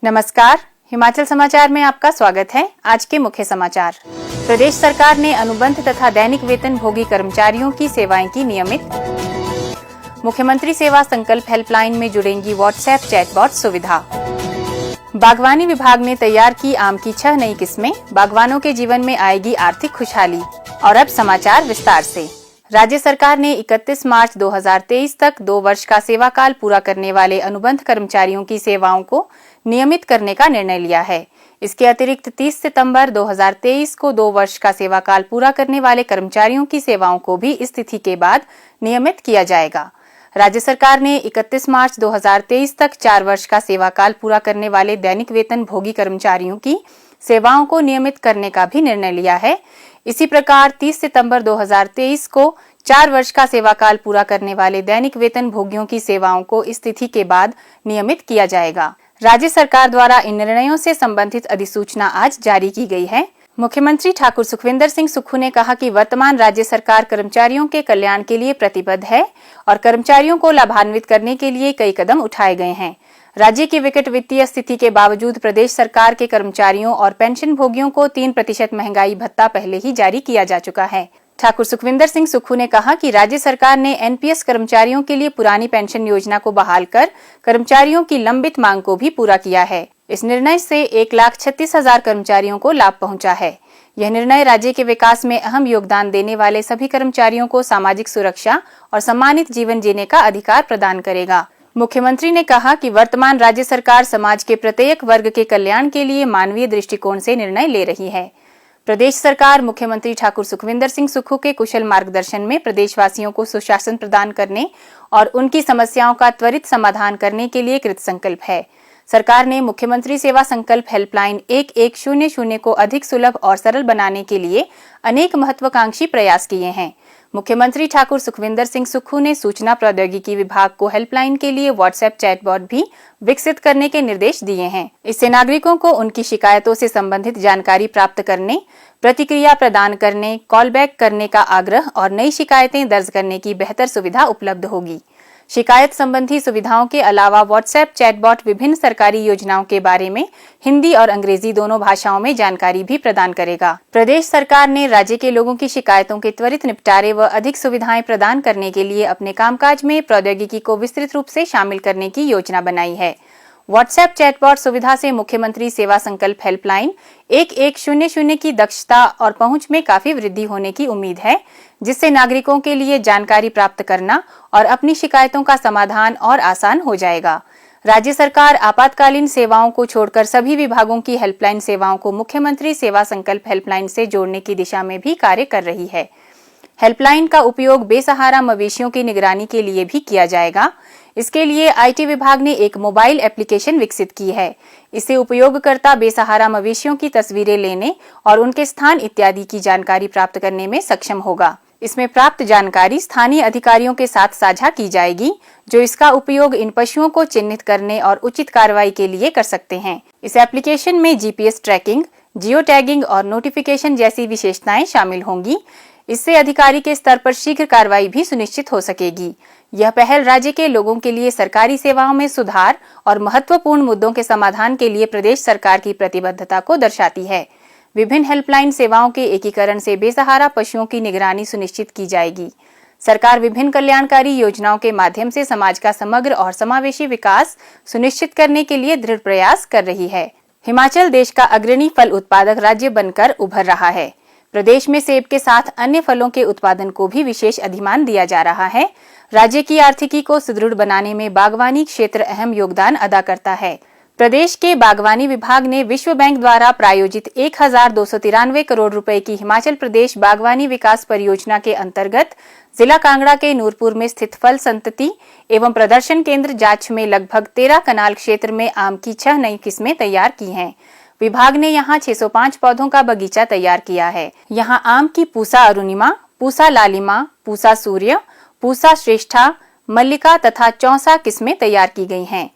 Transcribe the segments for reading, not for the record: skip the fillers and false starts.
नमस्कार, हिमाचल समाचार में आपका स्वागत है। आज के मुख्य समाचार। प्रदेश सरकार ने अनुबंध तथा दैनिक वेतन भोगी कर्मचारियों की सेवाएं की नियमित। मुख्यमंत्री सेवा संकल्प हेल्पलाइन में जुड़ेंगी व्हाट्सएप चैटबॉट सुविधा। बागवानी विभाग ने तैयार की आम की 6 नई किस्में, बागवानों के जीवन में आएगी आर्थिक खुशहाली। और अब समाचार विस्तार से। राज्य सरकार ने 31 मार्च 2023 तक 2 वर्ष का सेवा काल पूरा करने वाले अनुबंध कर्मचारियों की सेवाओं को नियमित करने का निर्णय लिया है। इसके अतिरिक्त 30 सितंबर 2023 को 2 वर्ष का सेवा काल पूरा करने वाले कर्मचारियों की सेवाओं को भी इस तिथि के बाद नियमित किया जाएगा। राज्य सरकार ने 31 मार्च 2023 तक 4 वर्ष का सेवा काल पूरा करने वाले दैनिक वेतन भोगी कर्मचारियों की सेवाओं को नियमित करने का भी निर्णय लिया है। इसी प्रकार 30 सितंबर 2023 को 4 वर्ष का सेवा काल पूरा करने वाले दैनिक वेतन भोगियों की सेवाओं को इस तिथि के बाद नियमित किया जाएगा। राज्य सरकार द्वारा इन निर्णयों से संबंधित अधिसूचना आज जारी की गई है। मुख्यमंत्री ठाकुर सुखविंदर सिंह सुक्खू ने कहा कि वर्तमान राज्य सरकार कर्मचारियों के कल्याण के लिए प्रतिबद्ध है और कर्मचारियों को लाभान्वित करने के लिए कई कदम उठाए गए हैं। राज्य की विकट वित्तीय स्थिति के बावजूद प्रदेश सरकार के कर्मचारियों और पेंशन भोगियों को 3% महंगाई भत्ता पहले ही जारी किया जा चुका है। ठाकुर सुखविंदर सिंह सुक्खू ने कहा कि राज्य सरकार ने एनपीएस कर्मचारियों के लिए पुरानी पेंशन योजना को बहाल कर कर्मचारियों की लंबित मांग को भी पूरा किया है। इस निर्णय से 1,36,000 कर्मचारियों को लाभ पहुंचा है। यह निर्णय राज्य के विकास में अहम योगदान देने वाले सभी कर्मचारियों को सामाजिक सुरक्षा और सम्मानित जीवन जीने का अधिकार प्रदान करेगा। मुख्यमंत्री ने कहा कि वर्तमान राज्य सरकार समाज के प्रत्येक वर्ग के कल्याण के लिए मानवीय दृष्टिकोण से निर्णय ले रही है। प्रदेश सरकार मुख्यमंत्री ठाकुर सुखविंदर सिंह सुक्खू के कुशल मार्गदर्शन में प्रदेशवासियों को सुशासन प्रदान करने और उनकी समस्याओं का त्वरित समाधान करने के लिए कृतसंकल्प है। सरकार ने मुख्यमंत्री सेवा संकल्प हेल्पलाइन 1100 को अधिक सुलभ और सरल बनाने के लिए अनेक महत्वाकांक्षी प्रयास किए हैं। मुख्यमंत्री ठाकुर सुखविंदर सिंह सुक्खू ने सूचना प्रौद्योगिकी विभाग को हेल्पलाइन के लिए व्हाट्सएप चैटबॉट भी विकसित करने के निर्देश दिए हैं। इससे नागरिकों को उनकी शिकायतों से संबंधित जानकारी प्राप्त करने, प्रतिक्रिया प्रदान करने, कॉल बैक करने का आग्रह और नई शिकायतें दर्ज करने की बेहतर सुविधा उपलब्ध होगी। शिकायत संबंधी सुविधाओं के अलावा व्हाट्सएप चैटबॉट विभिन्न सरकारी योजनाओं के बारे में हिंदी और अंग्रेजी दोनों भाषाओं में जानकारी भी प्रदान करेगा। प्रदेश सरकार ने राज्य के लोगों की शिकायतों के त्वरित निपटारे व अधिक सुविधाएं प्रदान करने के लिए अपने कामकाज में प्रौद्योगिकी को विस्तृत रूप से शामिल करने की योजना बनाई है। व्हाट्सएप चैटबॉट सुविधा से मुख्यमंत्री सेवा संकल्प हेल्पलाइन 1100 की दक्षता और पहुंच में काफी वृद्धि होने की उम्मीद है, जिससे नागरिकों के लिए जानकारी प्राप्त करना और अपनी शिकायतों का समाधान और आसान हो जाएगा। राज्य सरकार आपातकालीन सेवाओं को छोड़कर सभी विभागों की हेल्पलाइन सेवाओं को मुख्यमंत्री सेवा संकल्प हेल्पलाइन से जोड़ने की दिशा में भी कार्य कर रही है। हेल्पलाइन का उपयोग बेसहारा मवेशियों की निगरानी के लिए भी किया जाएगा। इसके लिए आईटी विभाग ने एक मोबाइल एप्लीकेशन विकसित की है। इससे उपयोगकर्ता बेसहारा मवेशियों की तस्वीरें लेने और उनके स्थान इत्यादि की जानकारी प्राप्त करने में सक्षम होगा। इसमें प्राप्त जानकारी स्थानीय अधिकारियों के साथ साझा की जाएगी, जो इसका उपयोग इन पशुओं को चिन्हित करने और उचित कार्रवाई के लिए कर सकते हैं। इस एप्लीकेशन में जीपीएस ट्रैकिंग, जियो टैगिंग और नोटिफिकेशन जैसी विशेषताएं शामिल होंगी। इससे अधिकारी के स्तर पर शीघ्र कार्रवाई भी सुनिश्चित हो सकेगी। यह पहल राज्य के लोगों के लिए सरकारी सेवाओं में सुधार और महत्वपूर्ण मुद्दों के समाधान के लिए प्रदेश सरकार की प्रतिबद्धता को दर्शाती है। विभिन्न हेल्पलाइन सेवाओं के एकीकरण से बेसहारा पशुओं की निगरानी सुनिश्चित की जाएगी। सरकार विभिन्न कल्याणकारी योजनाओं के माध्यम से समाज का समग्र और समावेशी विकास सुनिश्चित करने के लिए दृढ़ प्रयास कर रही है। हिमाचल देश का अग्रणी फल उत्पादक राज्य बनकर उभर रहा है। प्रदेश में सेब के साथ अन्य फलों के उत्पादन को भी विशेष अधिमान दिया जा रहा है। राज्य की आर्थिकी को सुदृढ़ बनाने में बागवानी क्षेत्र अहम योगदान अदा करता है। प्रदेश के बागवानी विभाग ने विश्व बैंक द्वारा प्रायोजित 1,293 करोड़ रुपए की हिमाचल प्रदेश बागवानी विकास परियोजना के अंतर्गत जिला कांगड़ा के नूरपुर में स्थित फल संतति एवं प्रदर्शन केंद्र जाच में लगभग 13 कनाल क्षेत्र में आम की 6 नई किस्में तैयार की हैं। विभाग ने यहां 605 पौधों का बगीचा तैयार किया है। यहां आम की पूसा अरुणिमा, पूसा लालिमा, पूसा सूर्य, पूसा श्रेष्ठा, मल्लिका तथा चौसा किस्में तैयार की गई हैं।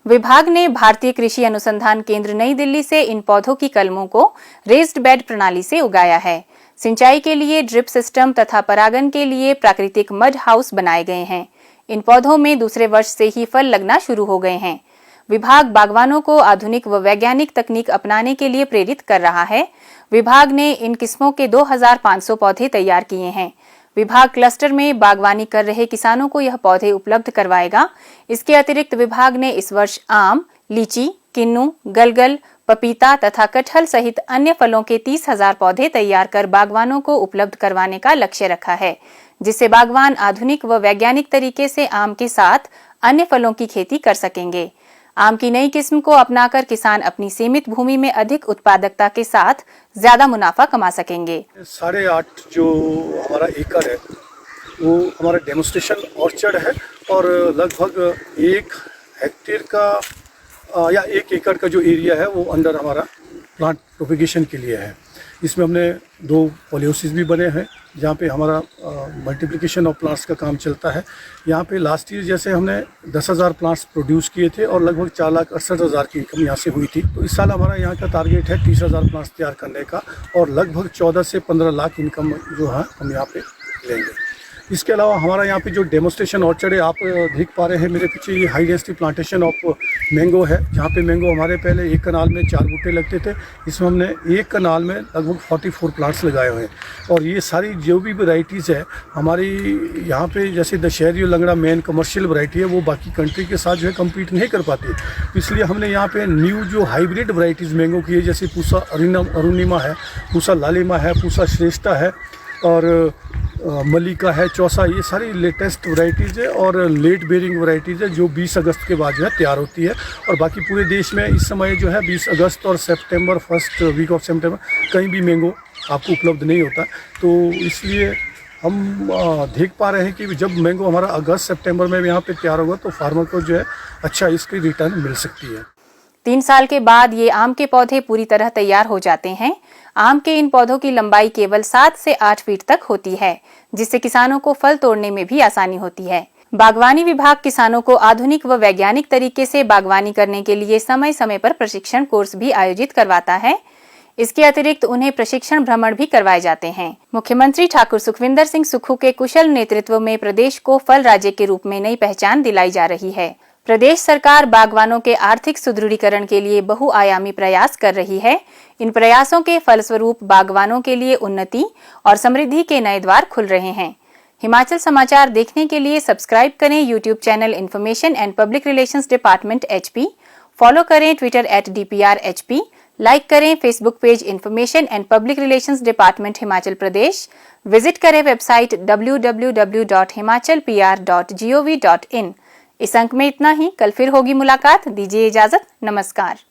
विभाग ने भारतीय कृषि अनुसंधान केंद्र नई दिल्ली से इन पौधों की कलमों को रेज्ड बेड प्रणाली से उगाया है। सिंचाई के लिए ड्रिप सिस्टम तथा परागण के लिए प्राकृतिक मड हाउस बनाए गए हैं। इन पौधों में दूसरे वर्ष से ही फल लगना शुरू हो गए हैं। विभाग बागवानों को आधुनिक व वैज्ञानिक तकनीक अपनाने के लिए प्रेरित कर रहा है। विभाग ने इन किस्मों के 2500 पौधे तैयार किए हैं। विभाग क्लस्टर में बागवानी कर रहे किसानों को यह पौधे उपलब्ध करवाएगा। इसके अतिरिक्त विभाग ने इस वर्ष आम, लीची, किन्नू, गलगल, पपीता तथा कटहल सहित अन्य फलों के 30,000 पौधे तैयार कर बागवानों को उपलब्ध करवाने का लक्ष्य रखा है, जिससे बागवान आधुनिक व वैज्ञानिक तरीके से आम के साथ अन्य फलों की खेती कर सकेंगे। आम की नई किस्म को अपनाकर किसान अपनी सीमित भूमि में अधिक उत्पादकता के साथ ज्यादा मुनाफा कमा सकेंगे। 8.5 जो हमारा एकड़ है वो हमारा डेमोस्ट्रेशन ऑर्चर्ड है और लगभग 1 हेक्टेयर का या 1 एकड़ का जो एरिया है वो अंदर हमारा प्लांट प्रोपेगेशन के लिए है। इसमें हमने 2 पॉलिहाउसेस भी बने हैं जहाँ पे हमारा मल्टीप्लिकेशन ऑफ प्लांट्स का काम चलता है। यहाँ पे लास्ट ईयर जैसे हमने 10,000 प्लांट्स प्रोड्यूस किए थे और लगभग 4,68,000 की इनकम यहाँ से हुई थी। तो इस साल हमारा यहाँ का टारगेट है 30,000 प्लांट्स तैयार करने का और लगभग 14 से 15 लाख इनकम जो है हम यहाँ पे लेंगे। इसके अलावा हमारा यहाँ पे जो डेमोस्ट्रेशन ऑर्चर्ड है, आप देख पा रहे हैं मेरे पीछे, ये high density plantation of mango है, जहाँ पे मैंगो हमारे पहले एक कनाल में 4 बूटे लगते थे, इसमें हमने एक कनाल में लगभग 44 प्लांट्स लगाए हुए हैं। और ये सारी जो भी वैरायटीज़ है हमारी यहाँ पे, जैसे दशहरी और लंगड़ा मेन कमर्शियल वैरायटी है, वो बाकी कंट्री के साथ जो है कम्पीट नहीं कर पाती। इसलिए हमने यहाँ पे न्यू जो हाइब्रिड वैरायटीज़ मैंगो की है, जैसे पूसा अरुणिमा है, पूसा लालिमा है, पूसा श्रेष्ठा है और मलिका है, चौसा, ये सारी लेटेस्ट वैरायटीज़ है और लेट बेरिंग वैरायटीज़ है जो 20 अगस्त के बाद जो है तैयार होती है। और बाकी पूरे देश में इस समय जो है 20 अगस्त और सितंबर, फर्स्ट वीक ऑफ सितंबर कहीं भी मैंगो आपको उपलब्ध नहीं होता। तो इसलिए हम देख पा रहे हैं कि जब मैंगो हमारा अगस्त सितंबर में यहाँ पे तैयार होगा तो फार्मर को जो है अच्छा इसकी रिटर्न मिल सकती है। 3 साल के बाद ये आम के पौधे पूरी तरह तैयार हो जाते हैं। आम के इन पौधों की लंबाई केवल 7 से 8 फीट तक होती है, जिससे किसानों को फल तोड़ने में भी आसानी होती है। बागवानी विभाग किसानों को आधुनिक व वैज्ञानिक तरीके से बागवानी करने के लिए समय समय पर प्रशिक्षण कोर्स भी आयोजित करवाता है। इसके अतिरिक्त उन्हें प्रशिक्षण भ्रमण भी करवाए जाते हैं। मुख्यमंत्री ठाकुर सुखविंदर सिंह सुक्खू के कुशल नेतृत्व में प्रदेश को फल राज्य के रूप में नई पहचान दिलाई जा रही है। प्रदेश सरकार बागवानों के आर्थिक सुदृढ़ीकरण के लिए बहुआयामी प्रयास कर रही है। इन प्रयासों के फलस्वरूप बागवानों के लिए उन्नति और समृद्धि के नए द्वार खुल रहे हैं। हिमाचल समाचार देखने के लिए सब्सक्राइब करें YouTube channel information and public relations department HP, follow करें ट्विटर @DPRHP, लाइक करें Facebook page information and public relations department Himachal Pradesh, visit करें वेबसाइट www.himachalpr.gov.in। इस अंक में इतना ही। कल फिर होगी मुलाकात। दीजिए इजाजत। नमस्कार।